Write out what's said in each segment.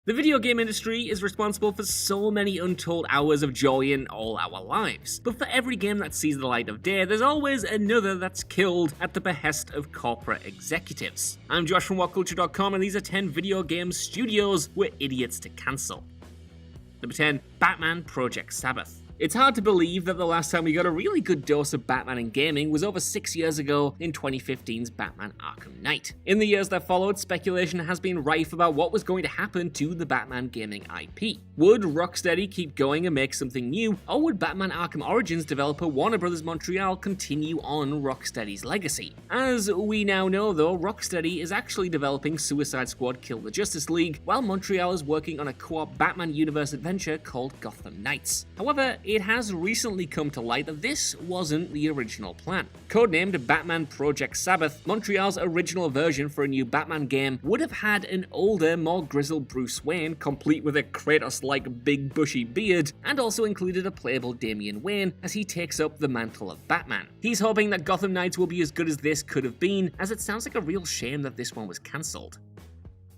The video game industry is responsible for so many untold hours of joy in all our lives, but for every game that sees the light of day, there's always another that's killed at the behest of corporate executives. I'm Josh from WhatCulture.com, and these are 10 video game studios we're idiots to cancel. Number 10, Batman Project Sabbath. It's hard to believe that the last time we got a really good dose of Batman in gaming was over 6 years ago in 2015's Batman Arkham Knight. In the years that followed, speculation has been rife about what was going to happen to the Batman gaming IP. Would Rocksteady keep going and make something new, or would Batman Arkham Origins developer Warner Bros. Montreal continue on Rocksteady's legacy? As we now know though, Rocksteady is actually developing Suicide Squad Kill the Justice League, while Montreal is working on a co-op Batman universe adventure called Gotham Knights. However, it has recently come to light that this wasn't the original plan. Codenamed Batman Project Sabbath, Montreal's original version for a new Batman game would have had an older, more grizzled Bruce Wayne, complete with a Kratos-like big bushy beard, and also included a playable Damian Wayne as he takes up the mantle of Batman. He's hoping that Gotham Knights will be as good as this could have been, as it sounds like a real shame that this one was cancelled.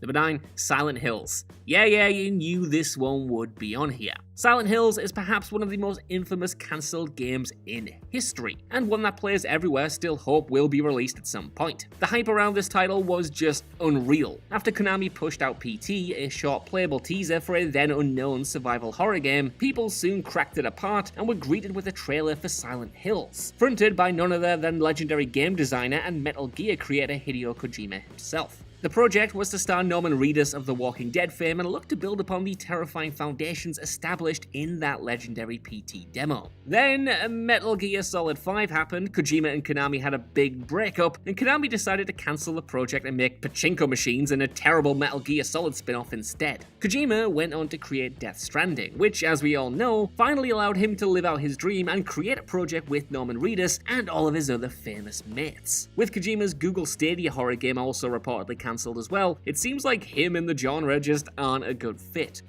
Number 9, Silent Hills. Yeah, you knew this one would be on here. Silent Hills is perhaps one of the most infamous cancelled games in history, and one that players everywhere still hope will be released at some point. The hype around this title was just unreal. After Konami pushed out PT, a short playable teaser for a then unknown survival horror game, people soon cracked it apart and were greeted with a trailer for Silent Hills, fronted by none other than legendary game designer and Metal Gear creator Hideo Kojima himself. The project was to star Norman Reedus of The Walking Dead fame and look to build upon the terrifying foundations established in that legendary PT demo. Then, Metal Gear Solid 5 happened, Kojima and Konami had a big breakup, and Konami decided to cancel the project and make pachinko machines and a terrible Metal Gear Solid spin-off instead. Kojima went on to create Death Stranding, which, as we all know, finally allowed him to live out his dream and create a project with Norman Reedus and all of his other famous mates. With Kojima's Google Stadia horror game also reportedly cancelled as well, it seems like him and the genre just aren't a good fit.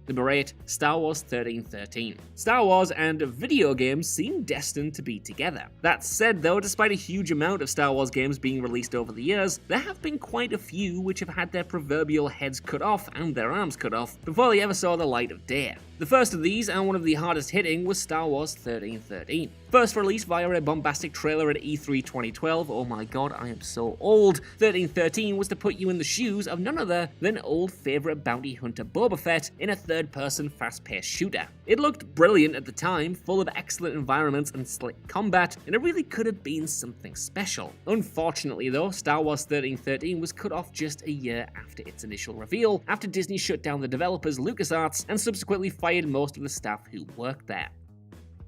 Number 8, Star Wars 1313. Star Wars and video games seem destined to be together. That said though, despite a huge amount of Star Wars games being released over the years, there have been quite a few which have had their proverbial heads cut off and their arms cut off before they ever saw the light of day. The first of these, and one of the hardest hitting, was Star Wars 1313. First released via a bombastic trailer at E3 2012, oh my god, I am so old, 1313 was to put you in the shoes of none other than old favourite bounty hunter Boba Fett in a third-person fast-paced shooter. It looked brilliant at the time, full of excellent environments and slick combat, and it really could have been something special. Unfortunately though, Star Wars 1313 was cut off just a year after its initial reveal, after Disney shut down the developers LucasArts and subsequently fired most of the staff who worked there.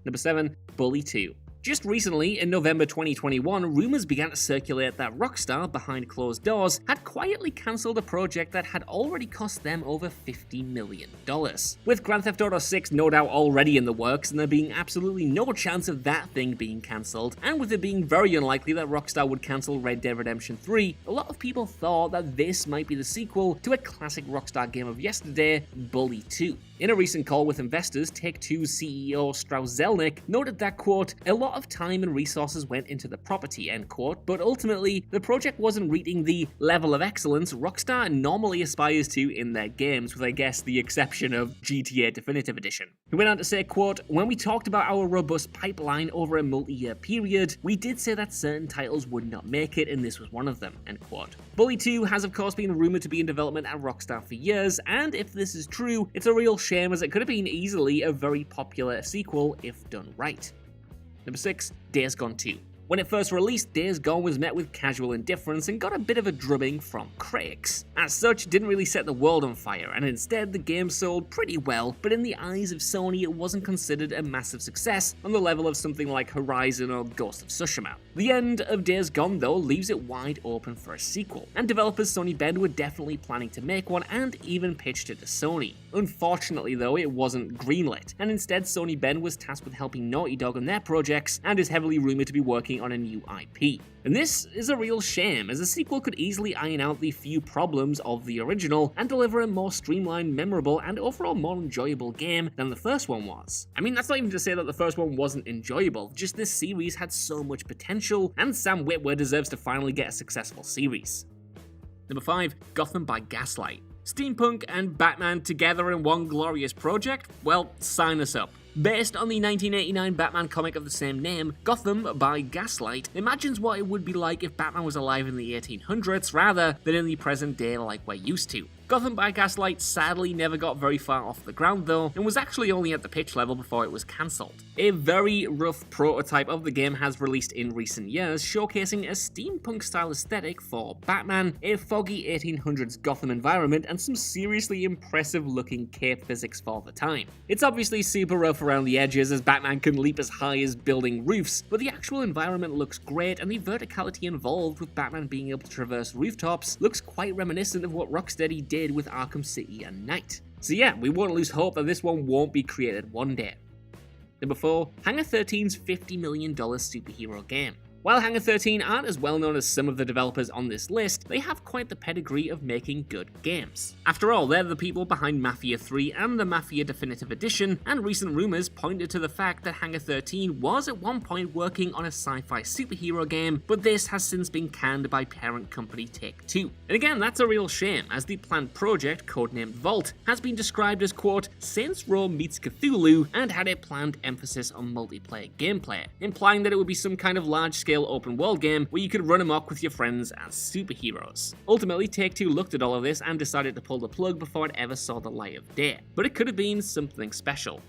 Number 7, Bully 2. Just recently, in November 2021, rumors began to circulate that Rockstar, behind closed doors, had quietly cancelled a project that had already cost them over $50 million. With Grand Theft Auto 6 no doubt already in the works and there being absolutely no chance of that thing being cancelled, and with it being very unlikely that Rockstar would cancel Red Dead Redemption 3, a lot of people thought that this might be the sequel to a classic Rockstar game of yesterday, Bully 2. In a recent call with investors, Take-Two's CEO Strauss Zelnick noted that, quote, "A lot of time and resources went into the property," end quote, but ultimately, the project wasn't reaching the level of excellence Rockstar normally aspires to in their games, with I guess the exception of GTA Definitive Edition. He went on to say, quote, "When we talked about our robust pipeline over a multi-year period, we did say that certain titles would not make it, and this was one of them," end quote. Bully 2 has of course been rumored to be in development at Rockstar for years, and if this is true, it's a real shame as it could have been easily a very popular sequel if done right. Number 6, Days Gone 2. When it first released, Days Gone was met with casual indifference and got a bit of a drubbing from critics. As such, it didn't really set the world on fire, and instead the game sold pretty well, but in the eyes of Sony it wasn't considered a massive success on the level of something like Horizon or Ghost of Tsushima. The end of Days Gone though leaves it wide open for a sequel, and developers Sony Bend were definitely planning to make one and even pitched it to Sony. Unfortunately though, it wasn't greenlit, and instead Sony Bend was tasked with helping Naughty Dog on their projects and is heavily rumored to be working on a new IP. And this is a real shame, as a sequel could easily iron out the few problems of the original and deliver a more streamlined, memorable, and overall more enjoyable game than the first one was. I mean, that's not even to say that the first one wasn't enjoyable, just this series had so much potential, and Sam Witwer deserves to finally get a successful series. Number 5, Gotham by Gaslight. Steampunk and Batman together in one glorious project? Well, sign us up. Based on the 1989 Batman comic of the same name, Gotham by Gaslight imagines what it would be like if Batman was alive in the 1800s rather than in the present day like we're used to. Gotham by Gaslight sadly never got very far off the ground though, and was actually only at the pitch level before it was cancelled. A very rough prototype of the game has released in recent years, showcasing a steampunk-style aesthetic for Batman, a foggy 1800s Gotham environment, and some seriously impressive-looking cape physics for the time. It's obviously super rough around the edges as Batman can leap as high as building roofs, but the actual environment looks great, and the verticality involved with Batman being able to traverse rooftops looks quite reminiscent of what Rockstar did with Arkham City and Knight. So yeah, we won't lose hope that this one won't be created one day. Number 4, Hangar 13's $50 million superhero game. While Hangar 13 aren't as well known as some of the developers on this list, they have quite the pedigree of making good games. After all, they're the people behind Mafia 3 and the Mafia Definitive Edition, and recent rumors pointed to the fact that Hangar 13 was at one point working on a sci-fi superhero game, but this has since been canned by parent company Take-Two. And again, that's a real shame, as the planned project, codenamed Vault, has been described as, quote, Saints Row meets Cthulhu, and had a planned emphasis on multiplayer gameplay, implying that it would be some kind of large-scale open world game where you could run amok with your friends as superheroes. Ultimately, Take-Two looked at all of this and decided to pull the plug before it ever saw the light of day. But it could have been something special.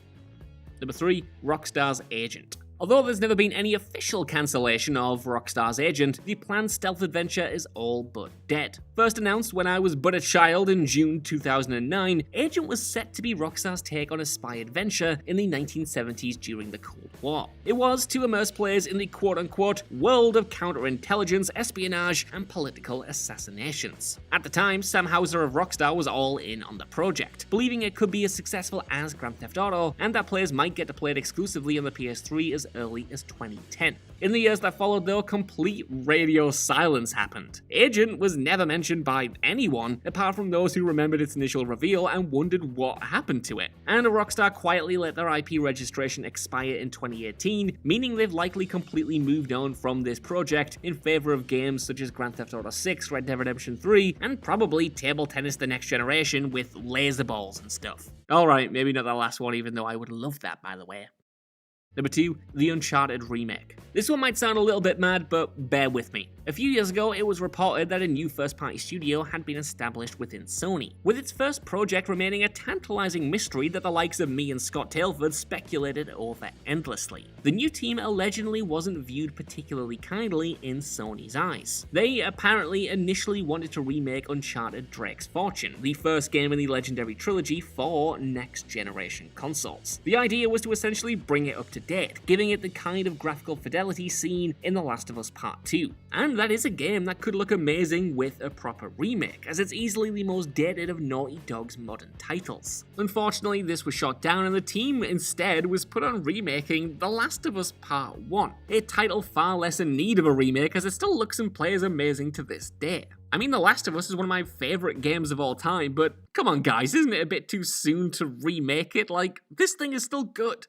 Number 3, Rockstar's Agent. Although there's never been any official cancellation of Rockstar's Agent, the planned stealth adventure is all but dead. First announced when I was but a child in June 2009, Agent was set to be Rockstar's take on a spy adventure in the 1970s during the Cold War. It was to immerse players in the quote-unquote world of counterintelligence, espionage, and political assassinations. At the time, Sam Houser of Rockstar was all in on the project, believing it could be as successful as Grand Theft Auto, and that players might get to play it exclusively on the PS3 as early as 2010. In the years that followed though, complete radio silence happened. Agent was never mentioned by anyone, apart from those who remembered its initial reveal and wondered what happened to it. And Rockstar quietly let their IP registration expire in 2018, meaning they've likely completely moved on from this project in favor of games such as Grand Theft Auto 6, Red Dead Redemption 3, and probably Table Tennis The Next Generation with laser balls and stuff. Alright, maybe not the last one, even though I would love that, by the way. Number 2, the Uncharted Remake. This one might sound a little bit mad, but bear with me. A few years ago, it was reported that a new first-party studio had been established within Sony, with its first project remaining a tantalizing mystery that the likes of me and Scott Tailford speculated over endlessly. The new team allegedly wasn't viewed particularly kindly in Sony's eyes. They apparently initially wanted to remake Uncharted Drake's Fortune, the first game in the legendary trilogy for next-generation consoles. The idea was to essentially bring it up to date, giving it the kind of graphical fidelity seen in The Last of Us Part 2. And that is a game that could look amazing with a proper remake, as it's easily the most dated of Naughty Dog's modern titles. Unfortunately, this was shot down and the team instead was put on remaking The Last of Us Part 1, a title far less in need of a remake as it still looks and plays amazing to this day. I mean, The Last of Us is one of my favourite games of all time, but come on guys, isn't it a bit too soon to remake it? Like, this thing is still good.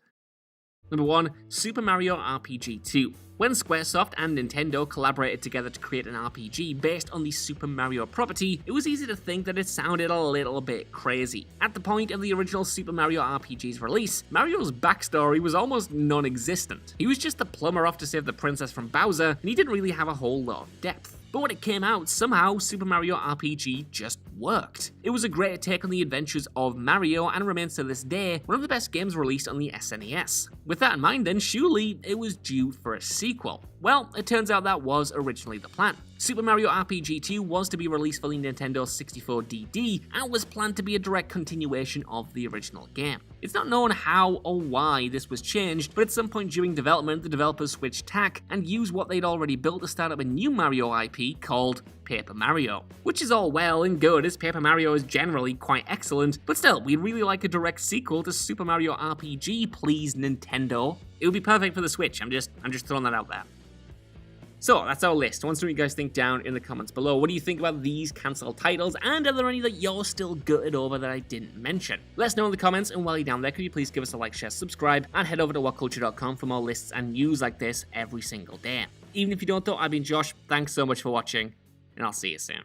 Number 1, Super Mario RPG 2. When Squaresoft and Nintendo collaborated together to create an RPG based on the Super Mario property, it was easy to think that it sounded a little bit crazy. At the point of the original Super Mario RPG's release, Mario's backstory was almost non-existent. He was just the plumber off to save the princess from Bowser, and he didn't really have a whole lot of depth. But when it came out, somehow Super Mario RPG just worked. It was a great take on the adventures of Mario and remains to this day one of the best games released on the SNES. With that in mind then, surely it was due for a sequel. Well, it turns out that was originally the plan. Super Mario RPG 2 was to be released for the Nintendo 64DD and was planned to be a direct continuation of the original game. It's not known how or why this was changed, but at some point during development, the developers switched tack and used what they'd already built to start up a new Mario IP called Paper Mario. Which is all well and good, as Paper Mario is generally quite excellent, but still, we'd really like a direct sequel to Super Mario RPG, please, Nintendo. It would be perfect for the Switch, I'm just throwing that out there. So, that's our list. I want to know what you guys think down in the comments below. What do you think about these cancelled titles, and are there any that you're still gutted over that I didn't mention? Let us know in the comments, and while you're down there, could you please give us a like, share, subscribe, and head over to WhatCulture.com for more lists and news like this every single day. Even if you don't though, I've been Josh, thanks so much for watching, and I'll see you soon.